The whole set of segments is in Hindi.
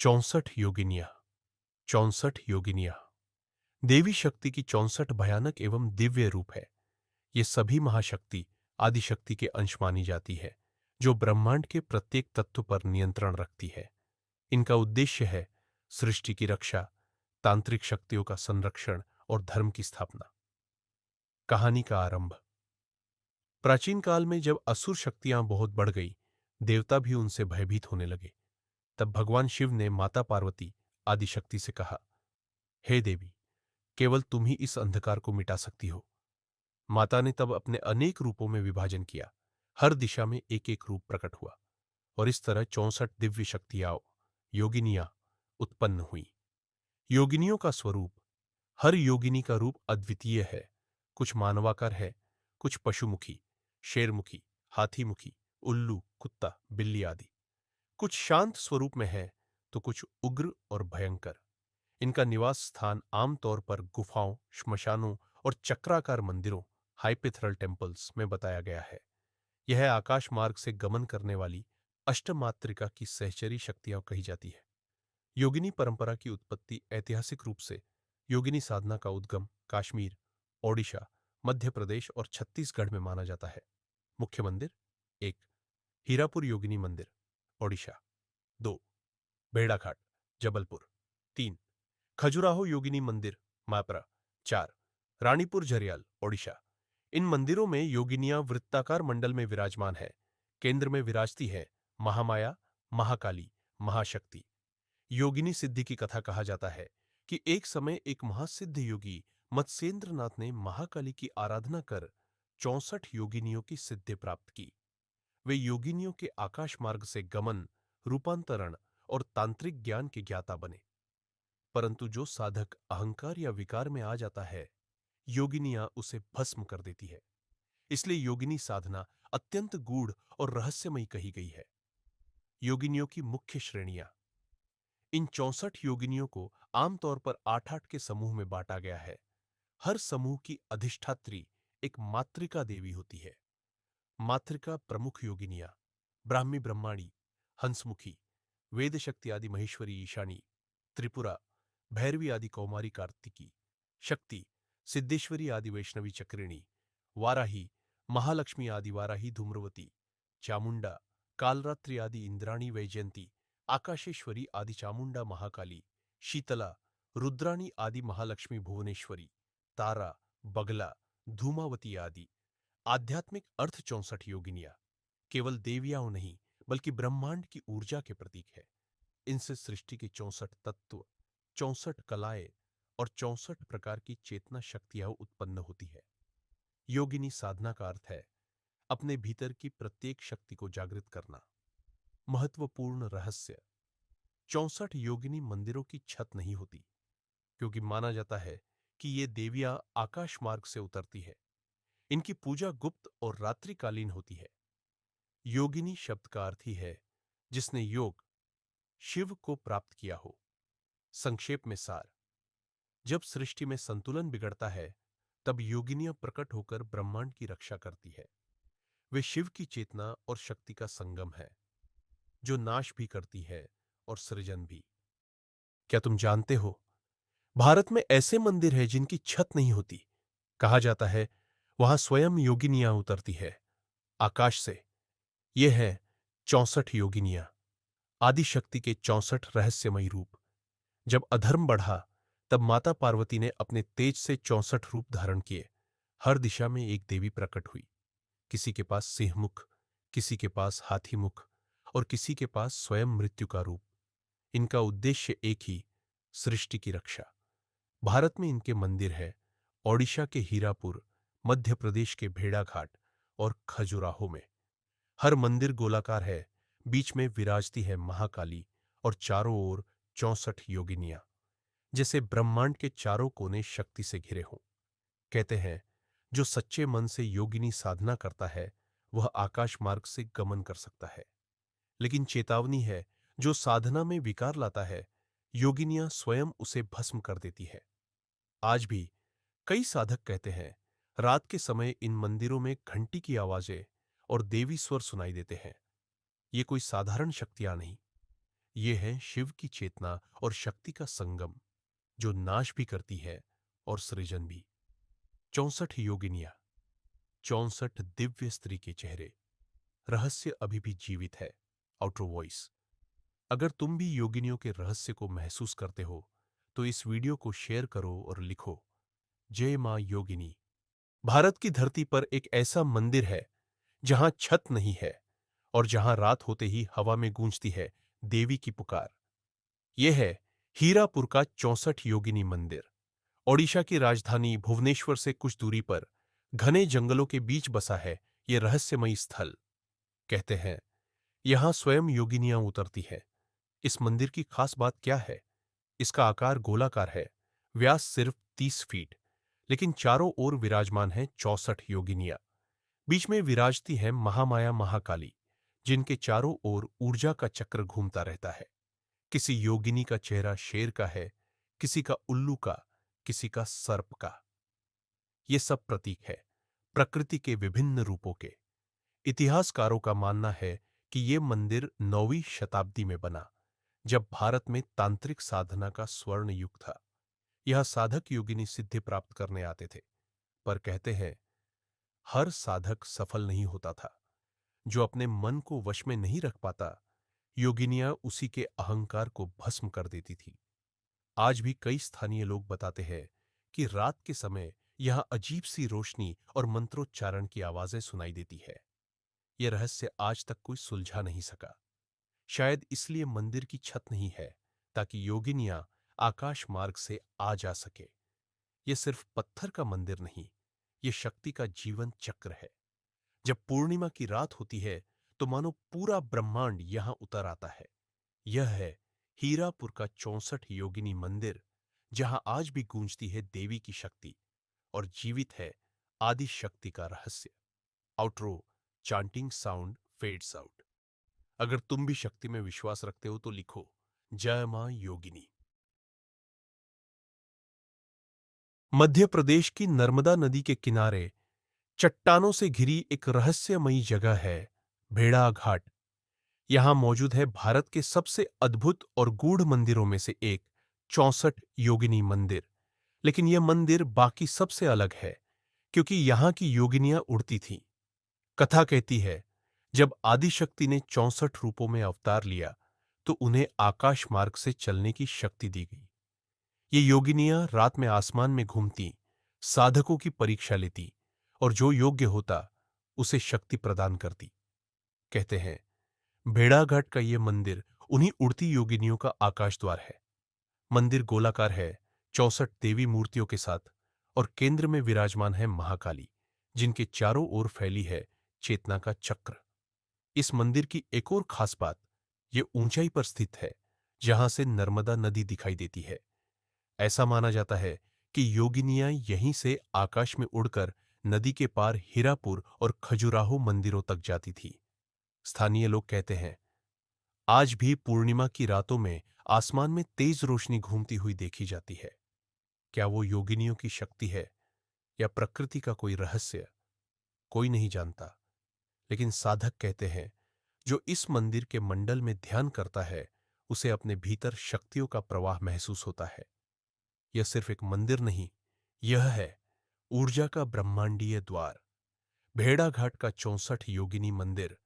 64 योगिनियां। 64 योगिनियां देवी शक्ति की 64 भयानक एवं दिव्य रूप है। ये सभी महाशक्ति आदिशक्ति के अंश मानी जाती है, जो ब्रह्मांड के प्रत्येक तत्व पर नियंत्रण रखती है। इनका उद्देश्य है सृष्टि की रक्षा, तांत्रिक शक्तियों का संरक्षण और धर्म की स्थापना। कहानी का आरंभ। प्राचीन काल में जब असुर शक्तियां बहुत बढ़ गई, देवता भी उनसे भयभीत होने लगे। तब भगवान शिव ने माता पार्वती आदिशक्ति से कहा, हे देवी, केवल तुम ही इस अंधकार को मिटा सकती हो। माता ने तब अपने अनेक रूपों में विभाजन किया। हर दिशा में एक एक रूप प्रकट हुआ और इस तरह 64 दिव्य शक्तियां योगिनियां उत्पन्न हुई। योगिनियों का स्वरूप। हर योगिनी का रूप अद्वितीय है। कुछ मानवाकार है, कुछ पशुमुखी, शेरमुखी, हाथीमुखी, उल्लू, कुत्ता, बिल्ली आदि। कुछ शांत स्वरूप में है तो कुछ उग्र और भयंकर। इनका निवास स्थान आमतौर पर गुफाओं, श्मशानों और चक्राकार मंदिरों हाइपिथरल टेम्पल्स में बताया गया है। यह आकाश मार्ग से गमन करने वाली अष्टमात्रिका की सहचरी शक्तियां कही जाती है। योगिनी परंपरा की उत्पत्ति ऐतिहासिक रूप से योगिनी साधना का उद्गम काश्मीर, ओडिशा, मध्य प्रदेश और छत्तीसगढ़ में माना जाता है। मुख्य मंदिर: 1. हीरापुर योगिनी मंदिर, ओडिशा। 2. भेड़ाघाट, जबलपुर। 3. खजुराहो योगिनी मंदिर, मापरा। 4. रानीपुर झरियाल, ओडिशा। इन मंदिरों में योगिनियां वृत्ताकार मंडल में विराजमान है। केंद्र में विराजती है महामाया, महाकाली, महाशक्ति। योगिनी सिद्धि की कथा कहा जाता है कि एक समय एक महासिद्ध योगी मत्स्येंद्रनाथ ने महाकाली की आराधना कर 64 योगिनियों की सिद्धि प्राप्त की। वे योगिनियों के आकाश मार्ग से गमन, रूपांतरण और तांत्रिक ज्ञान के ज्ञाता बने। परंतु जो साधक अहंकार या विकार में आ जाता है, योगिनियां उसे भस्म कर देती है। इसलिए योगिनी साधना अत्यंत गूढ़ और रहस्यमयी कही गई है। योगिनियों की मुख्य श्रेणियां। इन 64 योगिनियों को आमतौर पर 8-8 के समूह में बांटा गया है। हर समूह की अधिष्ठात्री एक मातृका देवी होती है। मातृका प्रमुख योगिनियां: ब्राह्मी ब्रह्माणी, हंसमुखी, वेद शक्ति आदि महेश्वरी ईशानी, त्रिपुरा, भैरवी आदि कौमारी कार्तिकी, शक्ति, सिद्धेश्वरी आदि वैष्णवी चक्रिणी, वाराही, महालक्ष्मी आदि वाराही धूम्रवती, चामुंडा, कालरात्रि आदि इंद्राणी वैजयंती, आकाशेश्वरी आदि चामुंडा महाकाली, शीतला, रुद्राणी आदि महालक्ष्मी भुवनेश्वरी, तारा, बगला, धूमावती आदि। आध्यात्मिक अर्थ 64 योगिनियां केवल देवियां नहीं, बल्कि ब्रह्मांड की ऊर्जा के प्रतीक है। इनसे सृष्टि के 64 तत्व, 64 कलाएं और 64 प्रकार की चेतना शक्तियां उत्पन्न होती है। योगिनी साधना का अर्थ है अपने भीतर की प्रत्येक शक्ति को जागृत करना। महत्वपूर्ण रहस्य: 64 योगिनी मंदिरों की छत नहीं होती, क्योंकि माना जाता है कि ये देवियां आकाश मार्ग से उतरती है। इनकी पूजा गुप्त और रात्रिकालीन होती है। योगिनी शब्द का अर्थ ही है जिसने योग, शिव को प्राप्त किया हो। संक्षेप में सार: जब सृष्टि में संतुलन बिगड़ता है, तब योगिनियां प्रकट होकर ब्रह्मांड की रक्षा करती है। वे शिव की चेतना और शक्ति का संगम है, जो नाश भी करती है और सृजन भी। क्या तुम जानते हो, भारत में ऐसे मंदिर हैं जिनकी छत नहीं होती। कहा जाता है वहां स्वयं योगिनियां उतरती है आकाश से। ये है 64 योगिनियां, आदिशक्ति के 64 रहस्यमयी रूप। जब अधर्म बढ़ा, तब माता पार्वती ने अपने तेज से 64 रूप धारण किए। हर दिशा में एक देवी प्रकट हुई। किसी के पास सिंहमुख, किसी के पास हाथीमुख और किसी के पास स्वयं मृत्यु का रूप। इनका उद्देश्य एक ही, सृष्टि की रक्षा। भारत में इनके मंदिर है ओडिशा के हीरापुर, मध्य प्रदेश के भेड़ाघाट और खजुराहो में। हर मंदिर गोलाकार है, बीच में विराजती है महाकाली और चारों ओर 64 योगिनियां, जैसे ब्रह्मांड के चारों कोने शक्ति से घिरे हों। कहते हैं जो सच्चे मन से योगिनी साधना करता है, वह आकाश मार्ग से गमन कर सकता है। लेकिन चेतावनी है, जो साधना में विकार लाता है, योगिनियां स्वयं उसे भस्म कर देती है। आज भी कई साधक कहते हैं रात के समय इन मंदिरों में घंटी की आवाजें और देवी स्वर सुनाई देते हैं। ये कोई साधारण शक्तियां नहीं, ये है शिव की चेतना और शक्ति का संगम, जो नाश भी करती है और सृजन भी। 64 योगिनियां, 64 दिव्य स्त्री के चेहरे। रहस्य अभी भी जीवित है। Outer voice. अगर तुम भी योगिनियों के रहस्य को महसूस करते हो तो इस वीडियो को शेयर करो और लिखो, जय मां योगिनी। भारत की धरती पर एक ऐसा मंदिर है जहां छत नहीं है और जहां रात होते ही हवा में गूंजती है देवी की पुकार। यह है हीरापुर का 64 योगिनी मंदिर। ओडिशा की राजधानी भुवनेश्वर से कुछ दूरी पर घने जंगलों के बीच बसा है यह रहस्यमयी स्थल। कहते हैं यहां स्वयं योगिनियां उतरती है। इस मंदिर की खास बात क्या है? इसका आकार गोलाकार है, व्यास सिर्फ 30 फीट, लेकिन चारों ओर विराजमान है 64 योगिनियां। बीच में विराजती है महामाया महाकाली, जिनके चारों ओर ऊर्जा का चक्र घूमता रहता है। किसी योगिनी का चेहरा शेर का है, किसी का उल्लू का, किसी का सर्प का। ये सब प्रतीक है प्रकृति के विभिन्न रूपों के। इतिहासकारों का मानना है कि ये मंदिर 9वीं शताब्दी में बना, जब भारत में तांत्रिक साधना का स्वर्ण युग था। यह साधक योगिनी सिद्धि प्राप्त करने आते थे, पर कहते हैं हर साधक सफल नहीं होता था। जो अपने मन को वश में नहीं रख पाता, योगिनियां उसी के अहंकार को भस्म कर देती थी। आज भी कई स्थानीय लोग बताते हैं कि रात के समय यहां अजीब सी रोशनी और मंत्रोच्चारण की आवाजें सुनाई देती है। यह रहस्य आज तक कोई सुलझा नहीं सका। शायद इसलिए मंदिर की छत नहीं है, ताकि योगिनियां आकाश मार्ग से आ जा सके। यह सिर्फ पत्थर का मंदिर नहीं, यह शक्ति का जीवन चक्र है। जब पूर्णिमा की रात होती है तो मानो पूरा ब्रह्मांड यहां उतर आता है। यह है हीरापुर का 64 योगिनी मंदिर, जहां आज भी गूंजती है देवी की शक्ति और जीवित है आदि शक्ति का रहस्य। Outro chanting sound fades out. अगर तुम भी शक्ति में विश्वास रखते हो तो लिखो, जय मां योगिनी। मध्य प्रदेश की नर्मदा नदी के किनारे चट्टानों से घिरी एक रहस्यमयी जगह है भेड़ा घाट। यहां मौजूद है भारत के सबसे अद्भुत और गूढ़ मंदिरों में से एक 64 योगिनी मंदिर। लेकिन यह मंदिर बाकी सबसे अलग है, क्योंकि यहां की योगिनियां उड़ती थीं। कथा कहती है जब आदिशक्ति ने 64 रूपों में अवतार लिया तो उन्हें आकाश मार्ग से चलने की शक्ति दी गई। ये योगिनियां रात में आसमान में घूमती, साधकों की परीक्षा लेती और जो योग्य होता उसे शक्ति प्रदान करती। कहते हैं भेड़ाघाट का यह मंदिर उन्हीं उड़ती योगिनियों का आकाश द्वार है। मंदिर गोलाकार है 64 देवी मूर्तियों के साथ, और केंद्र में विराजमान है महाकाली, जिनके चारों ओर फैली है चेतना का चक्र। इस मंदिर की एक और खास बात, ये ऊंचाई पर स्थित है, जहां से नर्मदा नदी दिखाई देती है। ऐसा माना जाता है कि योगिनियां यहीं से आकाश में उड़कर नदी के पार हीरापुर और खजुराहो मंदिरों तक जाती थी। स्थानीय लोग कहते हैं आज भी पूर्णिमा की रातों में आसमान में तेज रोशनी घूमती हुई देखी जाती है। क्या वो योगिनियों की शक्ति है या प्रकृति का कोई रहस्य? कोई नहीं जानता, लेकिन साधक कहते हैं जो इस मंदिर के मंडल में ध्यान करता है उसे अपने भीतर शक्तियों का प्रवाह महसूस होता है। यह सिर्फ एक मंदिर नहीं, यह है ऊर्जा का ब्रह्मांडीय द्वार। भेड़ाघाट का 64 योगिनी मंदिर,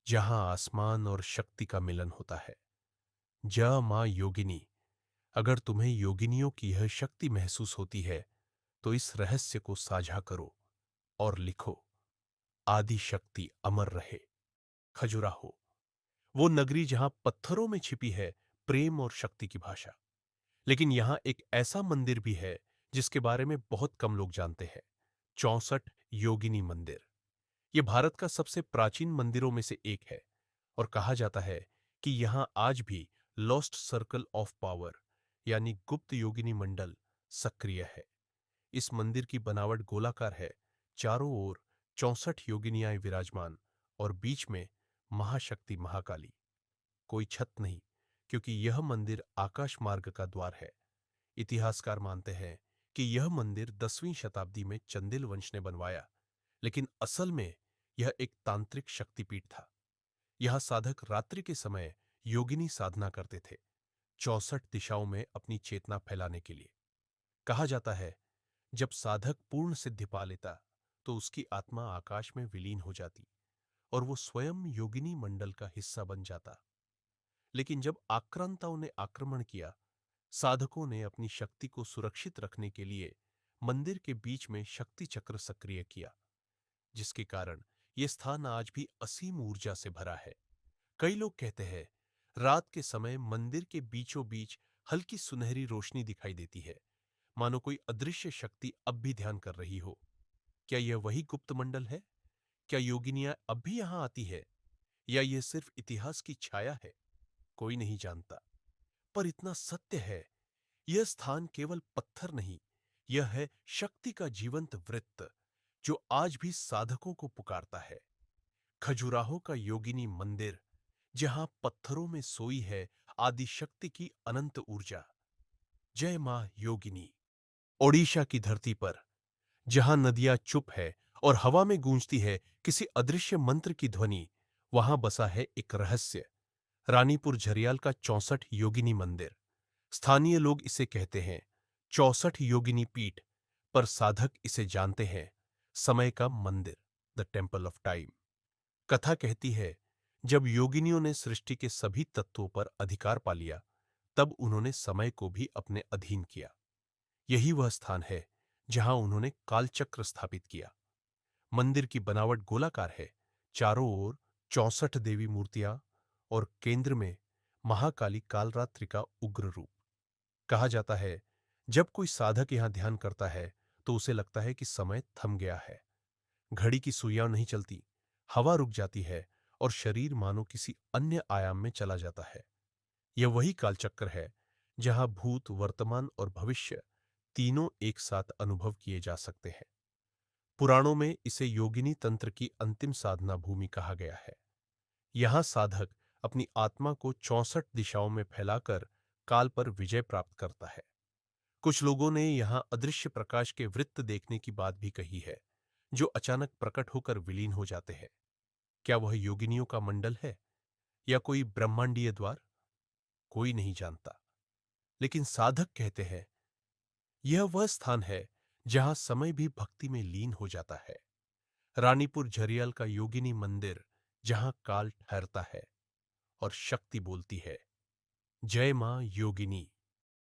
जहां आसमान और शक्ति का मिलन होता है। जय मां योगिनी। अगर तुम्हें योगिनियों की यह शक्ति महसूस होती है तो इस रहस्य को साझा करो और लिखो, आदि शक्ति अमर रहे। खजुराहो, वो नगरी जहां पत्थरों में छिपी है प्रेम और शक्ति की भाषा। लेकिन यहां एक ऐसा मंदिर भी है जिसके बारे में बहुत कम लोग जानते हैं। 64 योगिनी मंदिर। यह भारत का सबसे प्राचीन मंदिरों में से एक है और कहा जाता है कि यहां आज भी लॉस्ट सर्कल ऑफ पावर यानी गुप्त योगिनी मंडल सक्रिय है। इस मंदिर की बनावट गोलाकार है, चारों ओर 64 योगिनियां विराजमान और बीच में महाशक्ति महाकाली। कोई छत नहीं, क्योंकि यह मंदिर आकाश मार्ग का द्वार है। इतिहासकार मानते हैं कि यह मंदिर 10वीं शताब्दी में चंदेल वंश ने बनवाया, लेकिन असल में यह एक तांत्रिक शक्तिपीठ था। यह साधक रात्रि के समय योगिनी साधना करते थे 64 दिशाओं में अपनी चेतना फैलाने के लिए। कहा जाता है जब साधक पूर्ण सिद्धि पा लेता तो उसकी आत्मा आकाश में विलीन हो जाती और वो स्वयं योगिनी मंडल का हिस्सा बन जाता। लेकिन जब आक्रांताओं ने आक्रमण किया, साधकों ने अपनी शक्ति को सुरक्षित रखने के लिए मंदिर के बीच में शक्ति चक्र सक्रिय किया, जिसके कारण यह स्थान आज भी असीम ऊर्जा से भरा है। कई लोग कहते हैं रात के समय मंदिर के बीचों बीच हल्की सुनहरी रोशनी दिखाई देती है, मानो कोई अदृश्य शक्ति अब भी ध्यान कर रही हो। क्या यह वही गुप्त मंडल है? क्या योगिनियां अब भी यहां आती है, या यह सिर्फ इतिहास की छाया है? कोई नहीं जानता। पर इतना सत्य है, यह स्थान केवल पत्थर नहीं, यह है शक्ति का जीवंत वृत्त जो आज भी साधकों को पुकारता है। खजुराहो का योगिनी मंदिर, जहां पत्थरों में सोई है आदि शक्ति की अनंत ऊर्जा। जय मां योगिनी। ओडिशा की धरती पर, जहां नदियां चुप है और हवा में गूंजती है किसी अदृश्य मंत्र की ध्वनि, वहां बसा है एक रहस्य। रानीपुर झरियाल का 64 योगिनी मंदिर। स्थानीय लोग इसे कहते हैं 64 योगिनी पीठ, पर साधक इसे जानते हैं समय का मंदिर, द टेम्पल ऑफ टाइम। कथा कहती है जब योगिनियों ने सृष्टि के सभी तत्वों पर अधिकार पा लिया, तब उन्होंने समय को भी अपने अधीन किया। यही वह स्थान है जहां उन्होंने कालचक्र स्थापित किया। मंदिर की बनावट गोलाकार है, चारों ओर 64 देवी मूर्तियां और केंद्र में महाकाली कालरात्रि का उग्र रूप। कहा जाता है जब कोई साधक यहां ध्यान करता है तो उसे लगता है कि समय थम गया है। घड़ी की सुइयां नहीं चलती, हवा रुक जाती है और शरीर मानो किसी अन्य आयाम में चला जाता है। यह वही कालचक्र है जहां भूत, वर्तमान और भविष्य तीनों एक साथ अनुभव किए जा सकते हैं। पुराणों में इसे योगिनी तंत्र की अंतिम साधना भूमि कहा गया है। यहां साधक अपनी आत्मा को 64 दिशाओं में फैलाकर काल पर विजय प्राप्त करता है। कुछ लोगों ने यहां अदृश्य प्रकाश के वृत्त देखने की बात भी कही है, जो अचानक प्रकट होकर विलीन हो जाते हैं। क्या वह योगिनियों का मंडल है या कोई ब्रह्मांडीय द्वार? कोई नहीं जानता। लेकिन साधक कहते हैं यह वह स्थान है जहां समय भी भक्ति में लीन हो जाता है। रानीपुर झरियाल का योगिनी मंदिर, जहां काल ठहरता है और शक्ति बोलती है, जय मां योगिनी।